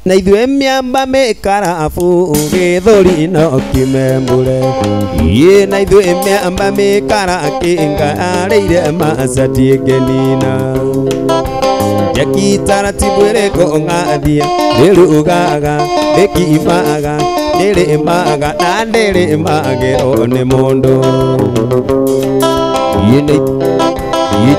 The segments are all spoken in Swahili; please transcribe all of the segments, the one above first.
na ithuĩ mĩamba mĩkarabu gĩthũri no kĩmembũre na ithuĩ mĩamba mĩkara kĩngarĩire macati ngĩnina Jackie taratibu ĩrĩkũ ng'athia ndĩrugaga ndĩkimaga ndĩrĩmaga na ndĩrĩmagĩrwo nĩ mũndũ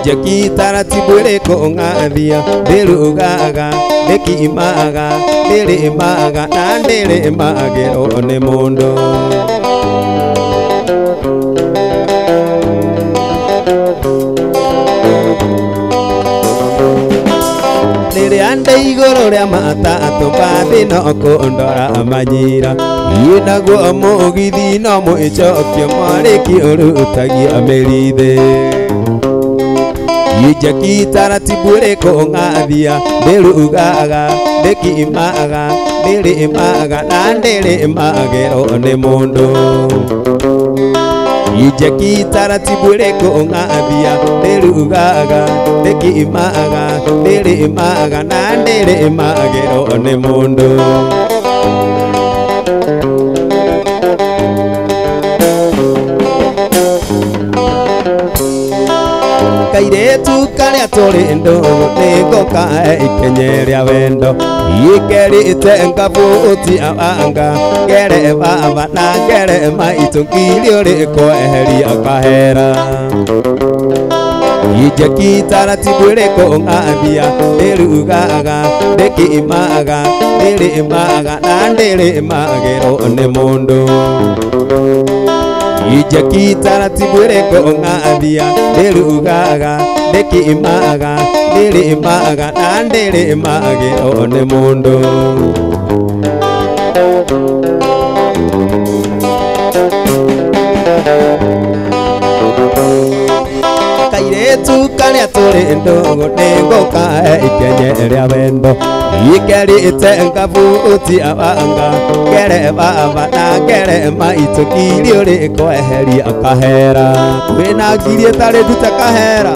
Jackie taratibu ĩrĩkũ ng'athia ndĩrugaga ndĩkimaga ndĩrĩmaga na ndĩrĩmagĩrwo nĩ mũndũ Rĩrĩa ndĩ igũrũ rĩa matatũ mbathi no kũndora manyira naguo mũgithi no mwĩcokio mwarĩki ũrutagia mĩrithĩ Jackie taratibu ĩrĩkũ ng'athia ndĩrugaga ndĩkimaga ndĩrĩmaga na ndĩrĩmagĩrwo nĩ mũndũ Jackie taratibu ĩrĩkũ ng'athia ndĩrugaga ndĩkimaga ndĩrĩmaga na ndĩrĩmagĩrwo nĩ mũndũ Kairĩtu karĩa tũrĩ ndũgũ nĩngũka ikenya rĩa wendo Ikerĩte ngabuti awanga ngere baba na ngere maitũ ngiri ũrĩkweheria kahera Jackie taratibu ĩrĩkũ ng'athia ndĩrugaga ndĩkimaga ndĩrĩmaga na ndĩrĩmagĩrwo nĩ mũndũ Jackie taratibu ĩrĩkũ ng'athia ndĩrugaga ndĩkimaga ndĩrĩmaga na ndĩrĩmagĩrwo nĩ mũndũ Kairĩtu karĩa tũrĩ ndũgũ nĩngũka ikenya rĩa wendo Ikerĩte ngabuti awanga ngere baba na ngere maitũ ngiri ũrĩkweheria kahera Kwĩna ngiri ĩtarĩ ndute kahera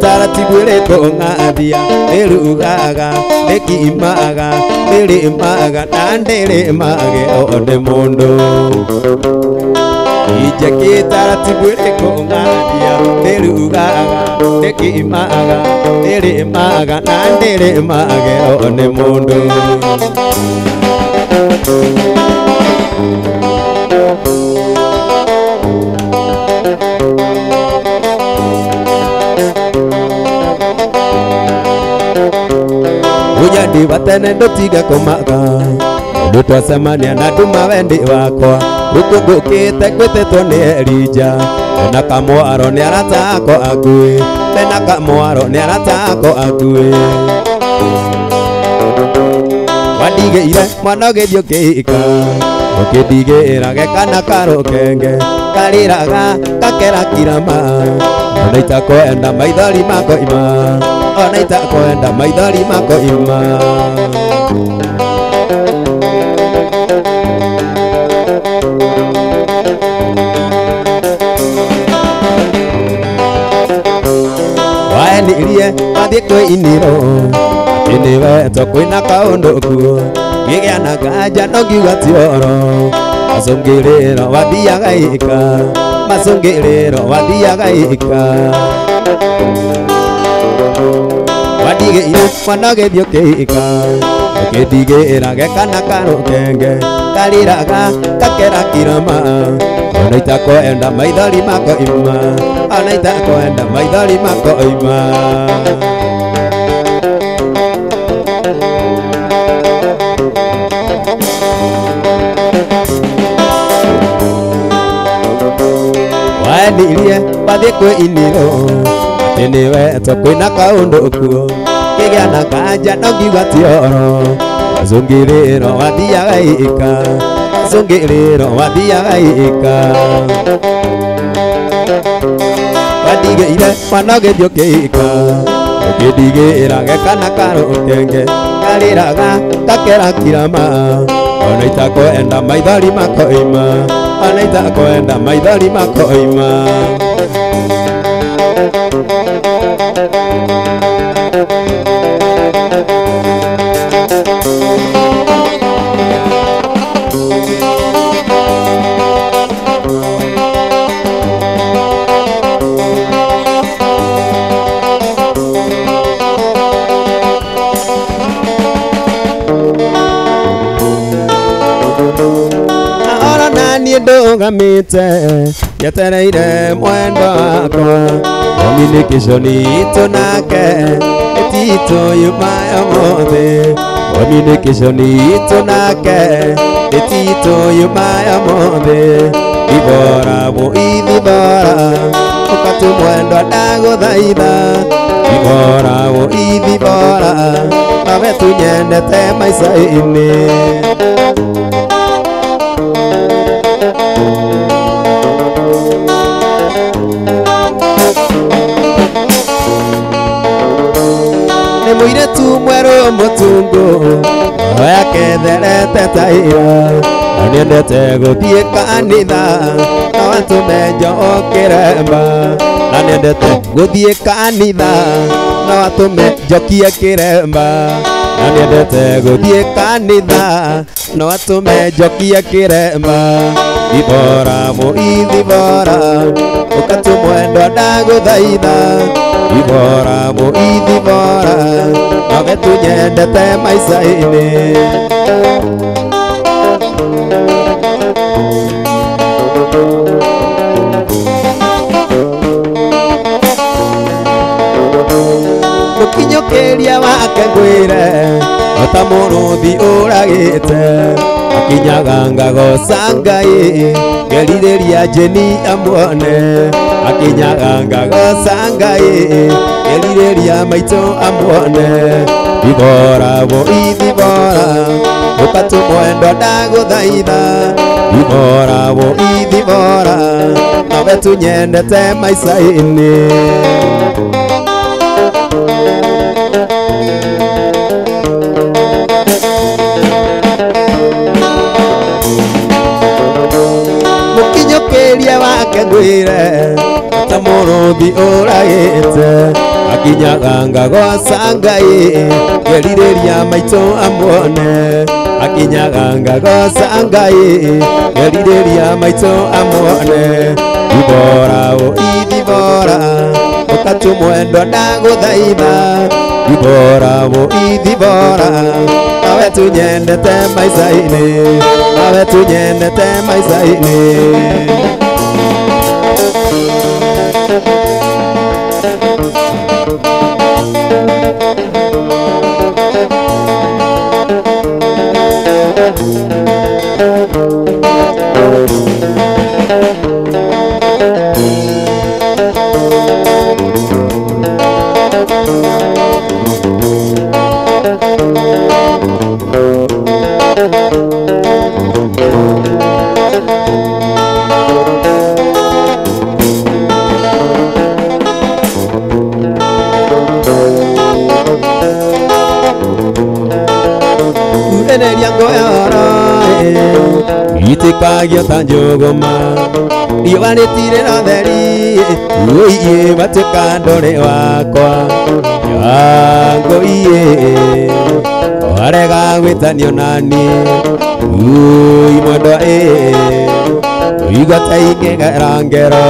Taratibu ĩrĩkũ ng'athia ndĩrugaga ndĩkimaga ndĩrĩmaga na ndĩrĩmagĩrwo nĩ mũndũ Jackie taratibu ĩrĩkũ ng'athia ndĩrugaga ndĩkimaga ndĩrĩmaga na ndĩrĩmagĩrwo nĩ mũndũ Unyandi batene ndũtige kũmaga Ndũ twacemania na nduma wendi wakwa Ũkũngũkĩte gwĩtĩtwo nĩ Elija Mena kamwaro nĩ aratako akuĩ Mena kamwaro nĩ aratako akuĩ Wandigĩire mwana ũgĩthiĩ ũkĩhika Ũkĩndigĩra gekana karũkenge Karĩraga gakera kirama Ona itakwenda maithori makoima Ona itakwenda maithori makoima Waenirie wathiĩ kwĩinĩro Atĩ nĩwe kwĩna kaũndũ kuo Gĩgĩa na nganja no ngiuga ti ũhoro Macũngĩrĩro wathiaga ika Macũngĩrĩro wathiaga ika Wandigĩire mwana ũgĩthiĩ ũkĩhika Ũkĩndigĩra gekana karũkenge Karĩraga gakera kirama Ona itakwenda maithori makoima Ona itakwenda maithori makoima Waenirie wathiĩ kwĩinĩro Atĩ nĩwe kwĩna kaũndũ kuo Gĩgĩa na nganja no ngiuga ti ũhoro Macũngĩrĩro wathiaga ika Macũngĩrĩro wathiaga ika Wandigĩire mwana ũgĩthiĩ ũkĩhika Ũkĩndigĩra gekana karũkenge Karĩraga gakera kirama Ona itakwenda maithori makoima Ona itakwenda maithori makoima Ndogamite yetereire mwendo wakwa communication itu nake etito yumaya mothe communication itu nake etito yumaya mothe ibora bo ibora ukatu mwendo ndaguthaitha ibora bo ibora nawe tunyendete maica-ini Muiretu mweru mutungu yake therete taira naniendete guthie kanitha na watume njokere mba naniendete guthie kanitha na watume njokie kiremba naniendete guthie kanitha na watume njokie kiremba ibora mu ibora ukatu mwendo ndaguthaitha ibora mu ibora nawe tunyendete maica-ini mukinyokeria wake ngwire ota muruthi uragite akinyaga ngagoca Ngai ngeririria njeni amuone akinyaga ngagoca Ngai ngeririria maitũ amuone ibora bo ibora ukatu mwendo ndaguthaitha ibora bo ibora nawe tunyendete maica-ini mukinyokeria wake ngwire ta muruthi uragite akinyaga ngagoca Ngai ngeririria maitũ amuone akinyaga ngagoca Ngai ngeririria maitũ amuone ibora o ibora ukatu mwendo ndaguthaitha ibora o ibora nawe tunyendete maica-ini nawe tunyendete maica-ini itikagio ta njuguma riũa rĩtirĩ na theri ũiĩ matuĩka ndũrĩ wakwa ngũiĩ warega gwĩtanio nani mwendo ũigua ta ingĩgera ngero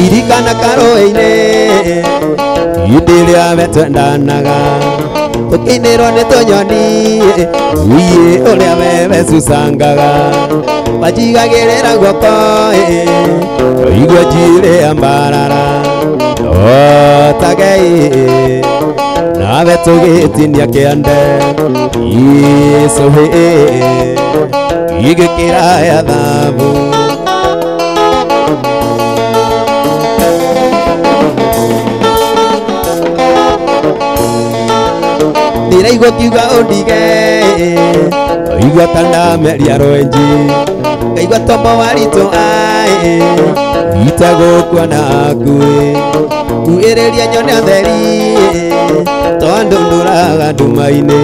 irikana karũĩ-inĩ hĩndĩ ĩrĩa we twendanaga tũkĩinĩrwo nĩ tũnyoni ũiĩ ũrĩa we wecucangaga wanjigagĩrĩra guoko ũigua njirĩa mbarara otagei nawe tũgĩtinia kĩande icũhĩ igĩkĩraya thabu ndĩraigua kiuga ũndige ũigua ta ndameria rwenji ngaigua tombo waritũ itagũkua na ngui kuĩrĩria nyone theri tondũ ndũraga nduma-inĩ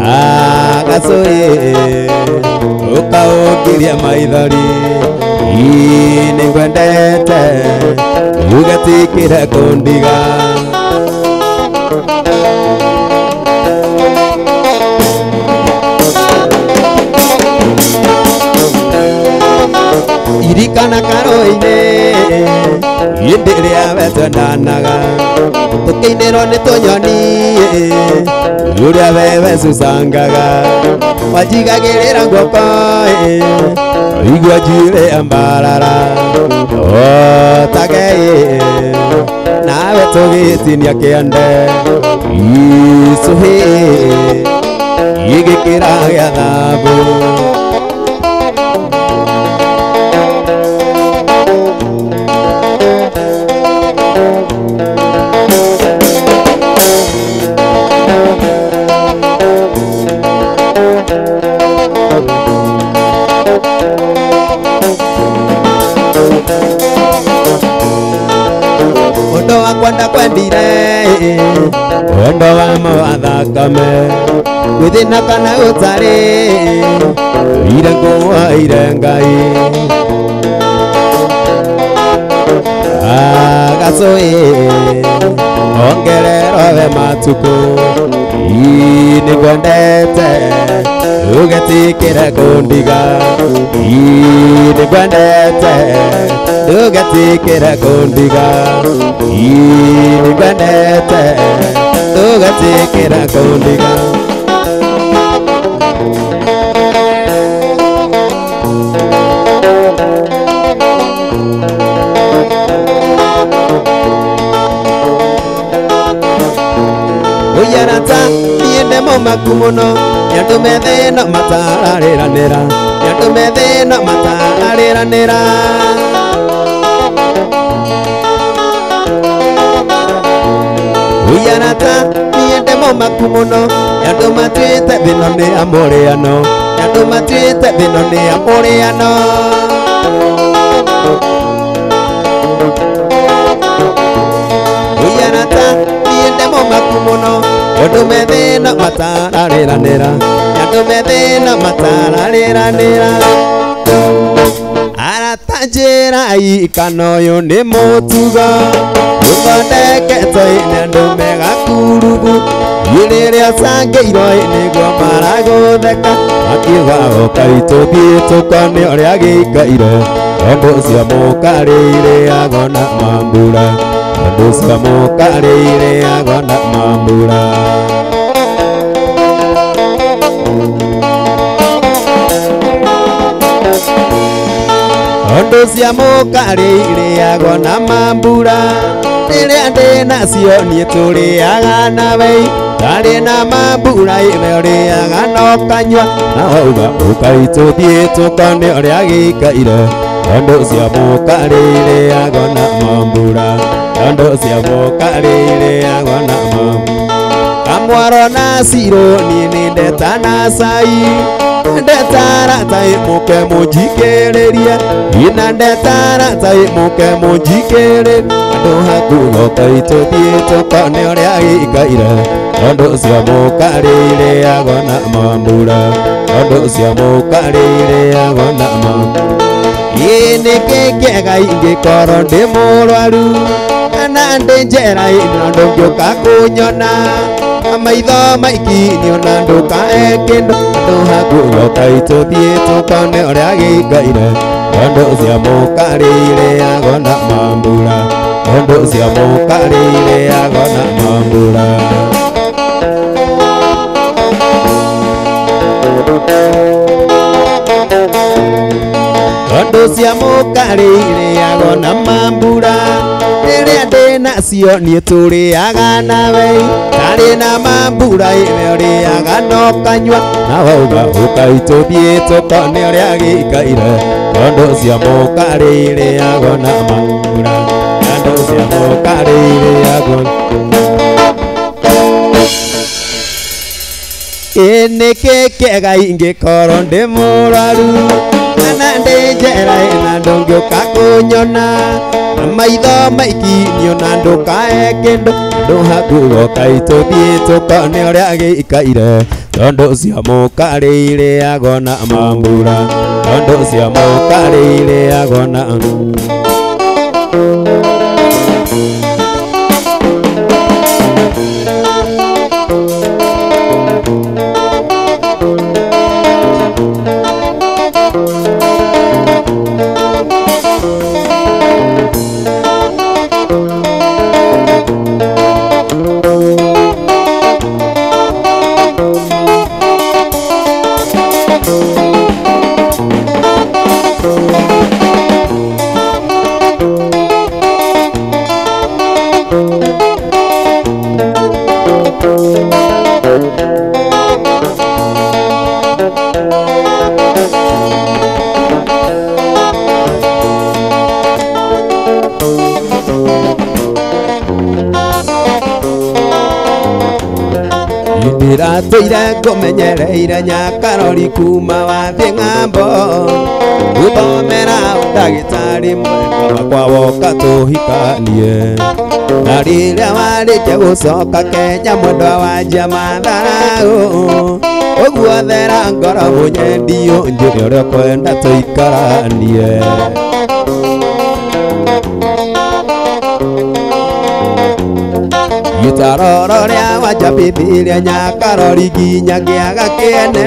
ya gacũĩ ũkaũngĩria maithori nĩngwendete ugatikĩra kũndiga irikana karo-inĩ hĩndĩ ĩrĩa we twendanaga tũkĩinĩrwo nĩ tũnyoni ũrĩa wewe cucangaga wanjigagĩrĩra guoko igua njuĩrĩ ambarara otage nawe tũgĩtinia kĩande icũhĩ igĩkĩra gĩa thabu Ondo wakwenda kwendire ondo wa mawathakame gwĩthĩna kana ũtarĩ ire ngũwaire Ngai agacũĩ ongererwo we matukũ nĩngwendete ũgetikĩre kũndiga nĩngwendete ũgetikĩre kũndiga nĩngwendete ũgetikĩre kũndiga Uyarata niende mũmaku mũno nĩandũ methĩno matararĩranĩra nĩandũ methĩno matararĩranĩra Uyarata niende mũmaku mũno nĩandũ matuĩte thĩno nĩ amũrĩano nĩandũ matuĩte thĩno nĩ amũrĩano Uyarata niende mũmaku mũno nĩandũ methĩno matararĩranĩra nĩandũ methĩno matararĩranĩra arata njĩrai kana ũyũ nĩ mũtugo ũthondeketwo nĩ andũ megakurugu rĩrĩa cangĩirwo nĩguo maragũtheka makiuga ũkaitũ thiĩ tũkone ũrĩa gĩikaire ũndũ ũcio mũkarĩrĩagwo na mambura ũndũ ũcio mũkarĩrĩagwo na mambura Ũndũ cia mũkarĩrĩagwo na mambura rĩrĩa ndĩ nacio niĩ tũrĩaga na wei tarĩ na mambura ime ũrĩaga na ũkanyua na wauga ũkaitũ thiĩ tũkone ũrĩa gĩikaire ũndũ ũcio mũkarĩrĩagwo na mambura ũndũ ũcio mũkarĩrĩagwo na mambura kamwaro na cirũ niĩ nĩ ndeta na cai ndetara tai mũke mũnjikĩrĩrie ina ndetara tai mũke mũnjikĩrĩrie andũ hakuhĩ ũkaitũ thiĩ tũkone ũrĩa gĩikaire ũndũ ũcio mũkarĩrĩagwo na mambura ũndũ ũcio mũkarĩrĩagwo na mambura nĩkĩ kĩega ingĩkorwo ndĩ mũrwaru kana ndĩ njera-inĩ na ndũngĩũka kũnyona maitho maikinio na ndũkae kĩndũ andũ hakuhĩ ũkaitũ thiĩ tũkone ũrĩa gĩikaire ũndũ ũcio mũkarĩrĩagwo na mambura ũndũ ũcio mũkarĩrĩagwo na mambura Ũndũ ũcio mũkarĩrĩagwo na mambura rĩrĩa ndĩ nacio niĩ tũrĩaga nawe tarĩ na mambura ime ũrĩaga na ũkanyua na wauga ũkaitũ thiĩ tũkone ũrĩa gĩikaire ũndũ ũcio mũkarĩrĩagwo na mambura ũndũ ũcio mũkarĩrĩagwo nĩkĩ kĩega ingĩkorwo ndĩ mũrwaru na ndejera na ndongioka kunyona maitho maikinio na ndukae kindu nduhakugoka ituthie tukone uria gikaire tondu cia mukarire agona mambura tondu cia mukarire agona Ndiratoire ngumenyereire Nyakarori kuma wathie ng'ambo guthomera ndagitari mwendwa wakwa woka tuhikanie na riria warĩkia gucoka Kenya mwendwa wanja matharau ũguo thera ngoro mũnyendio njĩre ũrĩa kwenda tũikaranie Gitaroro ria wajabithiria Nyakarori nginya gĩaga kĩene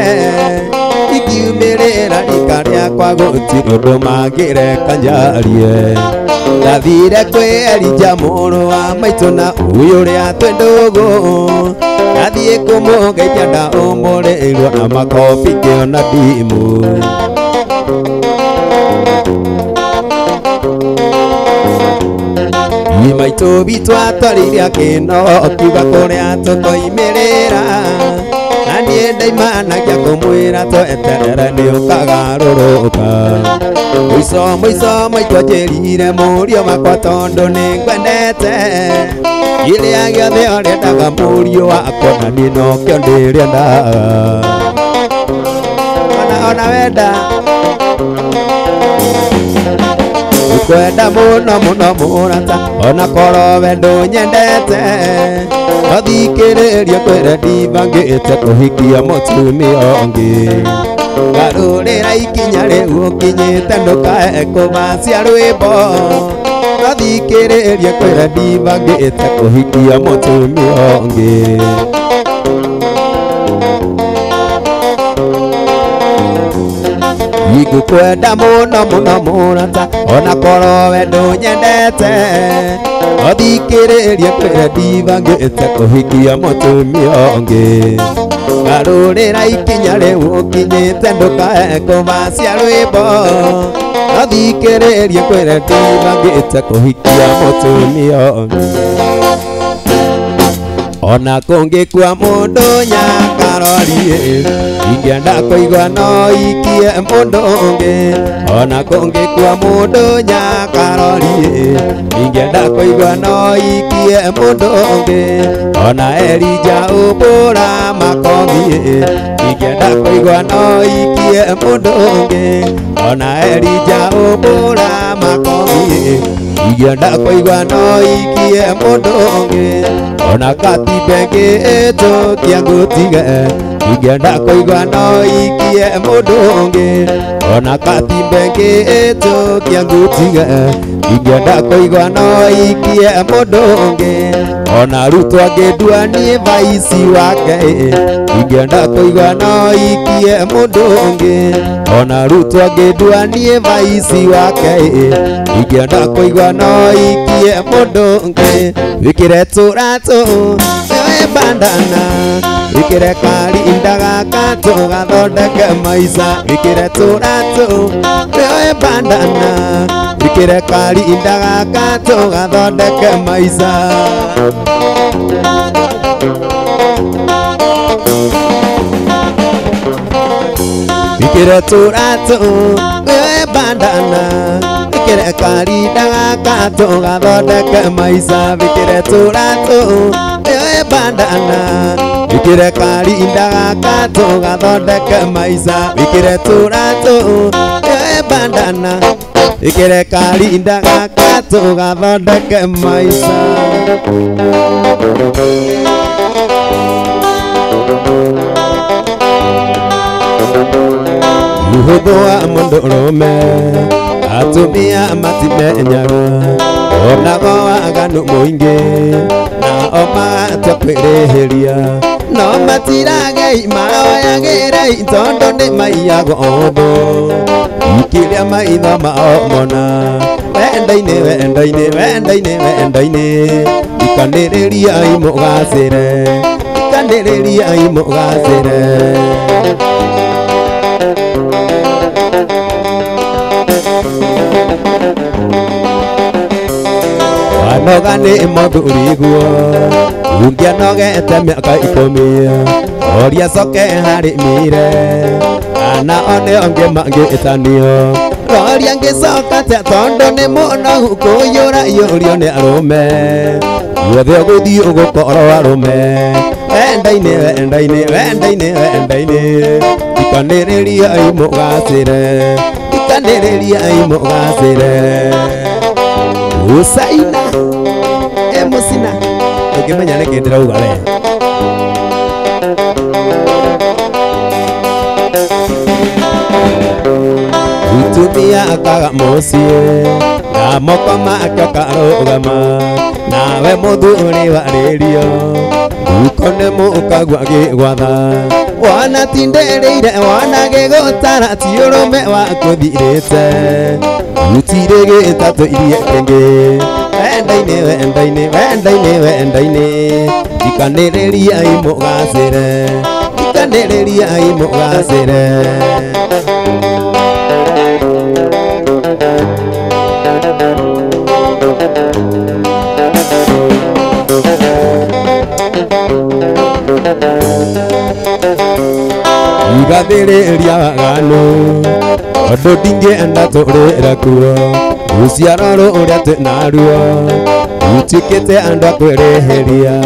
ikiumĩrĩra rika rĩakwa gũtirĩ ũndũ mangĩreka njarie ndathire kwĩ Elija mũrũ wa maitũ na ũyũ ũrĩa twĩ ndũgũ ndathiĩ kũmũgeithia ndaũmũrĩirwo na makobi ngĩona ndimũ Maitũ bitũ atwarire akĩno kiuga kũrĩa tũkoimĩrĩra na niĩ ndaimanagia kũmwĩra tweterere nĩũkagarũrũka mũico maitũ anjĩrire mũriũ makwa tondũ nĩngwendete kĩrĩa gĩothe ũrĩendaga mũriũ wakwa na niĩ nokĩo ndĩrĩendaga ona wenda kwenda mũno mũrata ona korwo we ndũnyendete ũthikĩrĩrie kwĩre ndibangĩte kũhikia mũtumia ũngĩ garũrĩra ikinya rĩu ũkinyĩte ndũkae kũmacia rwĩmbo ũthikĩrĩrie kwĩre ndibangĩte kũhikia mũtumia ũngĩ Ngũkwenda mũno mũrata ona korwo we ndũnyendete ũthikĩrĩrie kwĩre ndibangĩte kũhikia mũtumia ũngĩ garũrĩra ikinya rĩu ũkinyĩte ndũkae kũmacia rwĩmbo ũthikĩrĩrie kwĩre ndibangĩte kũhikia mũtumia ũngĩ ona kũngĩkua mũndũ Nyakarori ingĩenda kũigua no ikie mũndũ ũngĩ ona kũngĩkua mũndũ Nyakarori ingĩenda kũigua no ikie mũndũ ũngĩ ona Elija ũmbũra makobi ingĩenda kũigua no ikie mũndũ ũngĩ ona Elija ũmbũra makobi ingĩenda kũigua no ikie mũndũ ũngĩ ona Katibenge ĩtũkia ngũtige ingĩenda kũigua no ikie mũndũ ũngĩ ona Katibenge ĩtũkia ngũtige ingĩenda kũigua no ikie mũndũ ũngĩ ona Ruto angĩndua niĩ vaici wake ingĩenda kũigua no ikie mũndũ ũngĩ ona Ruto angĩndua niĩ vaici wake ingĩenda kũigua no ikie mũndũ ũngĩ wĩkĩre tũratũ we bandana wĩkĩre karinda gaka tũgathondeke maica wĩkĩre tũratũ we bandana wĩkĩre karinda gaka tũgathondeke maica wĩkĩre tũratũ we bandana wĩkĩre karinda gaka tũgathondeke maica wĩkĩre tũratũ we bandana wĩkĩre karinda gaka tũgathondeke maica wĩkĩre tũratũ we bandana ikere karinda gakato gathondeke maica Yuhudwa mundurume atumia matimenyaga onago aganu muingi na omatwakwireheria no matirage maoyagire tondo ni maiyago otho ikiria maitho mao mona wendaine ikaniriria imugacire Wanoga ni muthuriguo ungianogete miaka 10 oria coke hari mire ana one onge mangitanio roria ngicoka te tondo ni muno kuyura yurio ni arume guothe guthii ugukorwo arume wendaine ikaniriria imugacire Usaina Musina ukimenya niki ndirauga we utumia akaga mucie na moko make karugama nawe muthuri waririo ukone mukagwa gigwatha wana tindereire wana gigutara ti urume wa kuthirite utirege tatu irie kenge wendaine ikaniriria imugacire igathiriria waganu Odo dinge enda turira kuo uciaroro uria twinaruo utikite anda kwireheria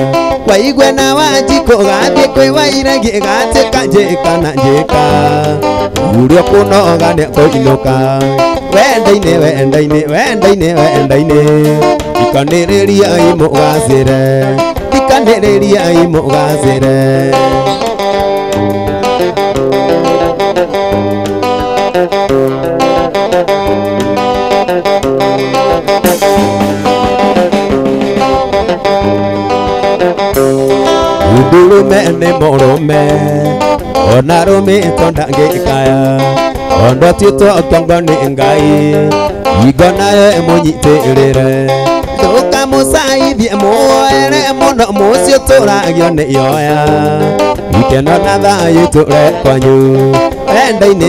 waigwe na wanjiko gathie kwi wairagi gatika njika na njika urio kunoga ne kuinuka wendaine ikaniriria imugacire Udurume ni murume ona rume tondangikaya ondo tito tongo ni ngai igona munyitirire tuka musaithie muoere muno mucio turagio ni yoya ikeno na thayu ture kwanyu wendaine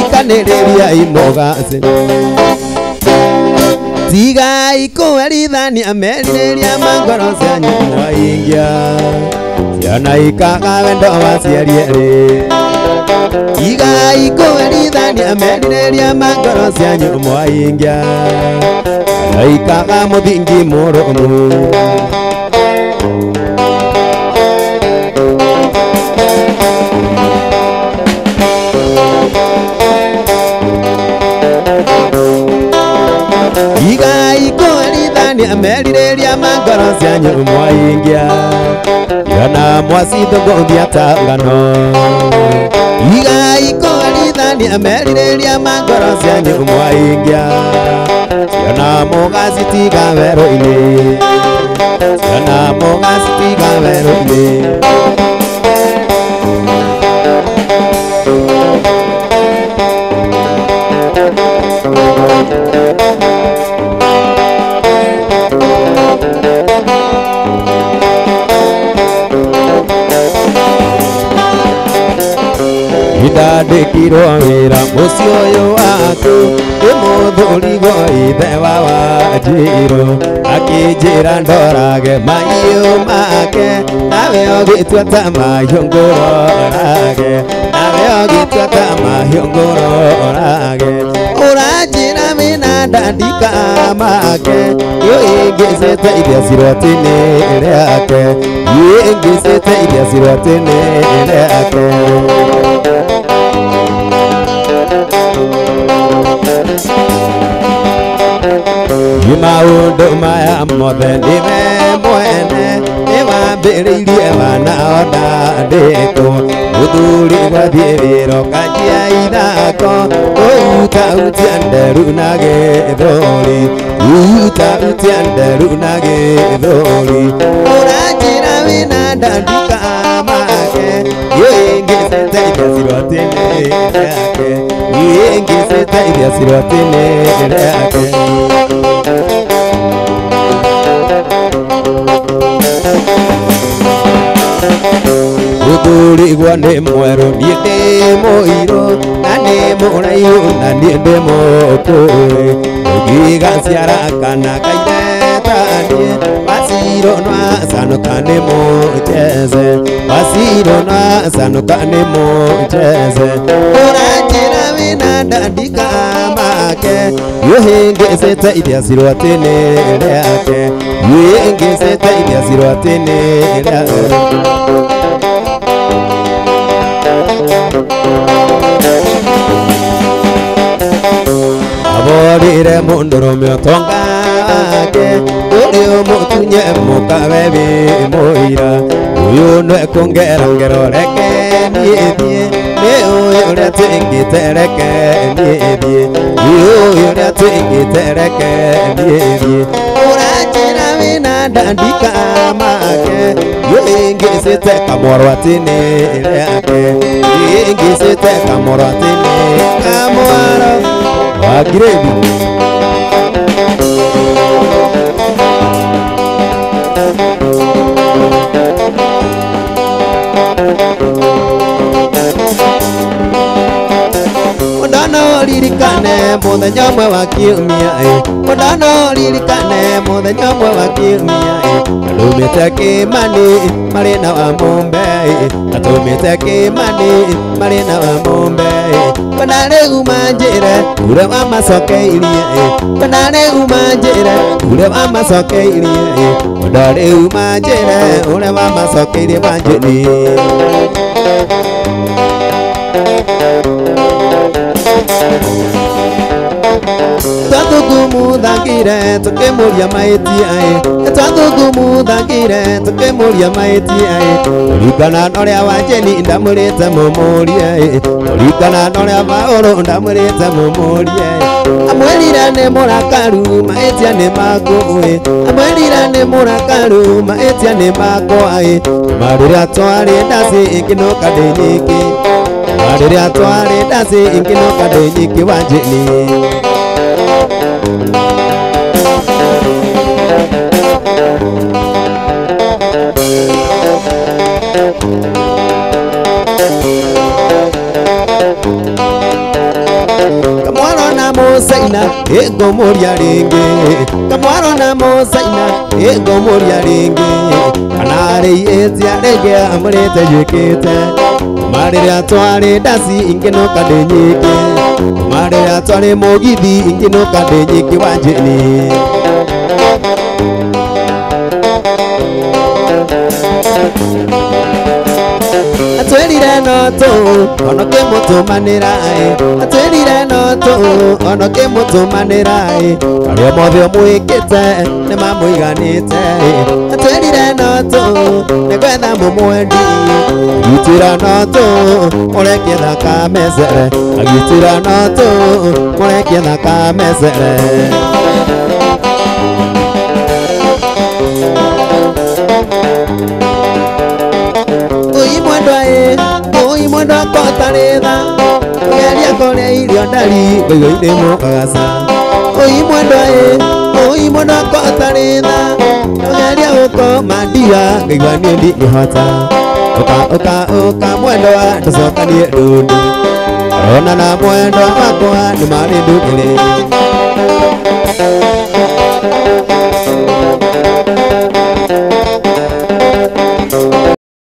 ikaniriria imugacire Tigai kuerithania meriria mangoro cianyu mwaingia ciana ikaga wendo waciarieri Tigai kuerithania meriria mangoro cianyu mwaingia ciana ikaga muthingi murumu Igai kuerithania meriria mangoro cianyu mwaingia yana mwacitho ngothia ta ngano Igai kuerithania meriria mangoro cianyu mwaingia yana mugacitiga werũ-inĩ Ndandĩkirwo wĩra mũciĩ ũyũ waku nĩ mũthũrigwo ithe wa Wanjirũ akĩnjĩra ndorage mahiũ make nawe ũgĩtua ta mahiũ ngũrorage ũranjĩra wĩna ndandika make yo ingĩcĩte iria cirotini rĩake yo ingĩcĩte iria cirotini rĩake maũndũ maya mothe nĩwe mwene nĩwambĩrĩirie wanaona ndĩkũ mũthuri gwathiĩ wĩra ũkanjia ithako ũutautia nderu na gĩthũri ũutautia nderu na gĩthũri ũranjĩra wĩna ndandika make yo ingĩcĩte iria cirotini rĩake yo ingĩcĩte iria cirotini rĩake Ũthurigwo nĩ mwerũ niĩ ndĩ mũirũ na nĩ mũraihu na niĩ ndĩ mũkũĩ ũngĩgaciara kana kairĩta niĩ Wasiro na sanuka nĩ mũnjece Wasiro na sanuka nĩ mũnjece ũranjĩra wĩna ndandika make yo ingĩcĩte iria cirotini rĩake yo ingĩcĩte iria cirotini rĩake aborire mũndũrũme ũtonga wake ũrĩa mũtunye mũkawe wĩ mũira ũyũ nĩkũngera ngero reke niĩ thiĩ nĩ ũyũ ũrĩa twĩngĩte reke niĩ thiĩ nĩ ũyũ ũrĩa twĩngĩte reke niĩ thiĩ ũranjĩra wĩna ndandika make yo ingĩcĩte kamũrwatini rĩake yo ingĩcĩte kamũrwatini kamwaro wa grade ririkane mũthenya ũmwe wa kiumia ririkane mũthenya ũmwe wa kiumia atũmĩte kĩmani marĩ na wa Mũmbei atũmĩte kĩmani marĩ na wa Mũmbei kana rĩu manjĩre ũrĩa wamacokeirie kana rĩu manjĩre ũrĩa wamacokeirie kana rĩu manjĩre ũrĩa wamacokeirie manjĩri Twathukumũthagire tũkĩmũria mahĩtia twathukumũthagire tũkĩmũria mahĩtia ririkana ũrĩa Wanjeni ndamwĩrĩte mũmũrie ririkana ũrĩa Paũlũ ndamwĩrĩte mũmũrie amwĩrire nĩ mũrakaru mahĩtia nĩ makũĩ amwĩrire nĩ mũrakaru mahĩtia nĩ makwa marĩrĩa twarĩ ndaci ingĩnũka ndĩ nyingĩ marĩrĩa twarĩ ndaci ingĩnũka ndĩ nyingĩ Wanjeni Kamwaro na mũcaina ĩngũmũria rĩngĩ Kamwaro na mũcaina ĩngũmũria rĩngĩ kana rĩihĩtia rĩngĩ amũrĩte njĩkĩte marĩrĩa twarĩ ndaci ingĩnũka ndĩ nyingĩ marĩrĩa twarĩ mũgithi ingĩnũka ndĩ nyingĩ Wanjeni atwĩrire no tũ onoke mũtũmanĩra atwĩrire no tũ onoke mũtũmanĩra arĩa mothe mũĩkĩte nĩ mamũiganĩte atwĩrire no tũ nĩ gwetha mũmwendi agitĩra no tũ mũrekie thakame cere agitĩra no tũ mũrekie thakame cere Ui mwendo akotaretha Ugeria kore irio ndari Gũigo-inĩ mũkagaca Ui mwendo akotaretha Ugeria gũkoma ndia Ngĩigua niĩ ndingĩhota Ũka mwendo wa tũcokanie ndũndũ Ona na mwendo wakwa nĩ marĩ ndũngĩrĩ